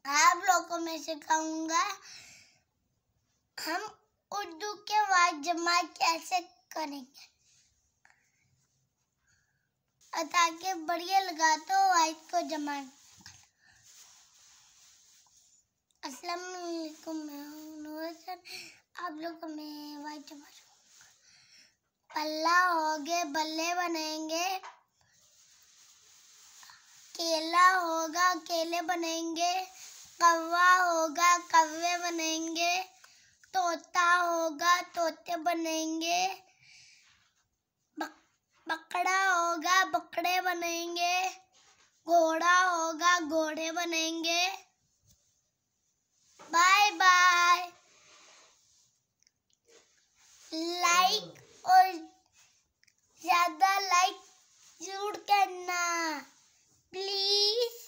आप लोगों को मैं सिखाऊंगा हम उर्दू के वाइज जमा कैसे करेंगे। और ताकि बढ़िया लगा तो वाइज को जमा। अस्सलाम वालेकुम, मैं हूं नूर। आप लोगों को मैं वाइज जमा। पल्ला हो गए बल्ले बनेंगे, केला होगा केले बनेंगे, कौवा होगा कौवे बनेंगे, तोता होगा तोते बनेंगे, बकरा होगा बकरे बनेंगे, घोड़ा होगा घोड़े बनेंगे। Bye bye. लाइक और ज़्यादा लाइक जरूर करना प्लीज।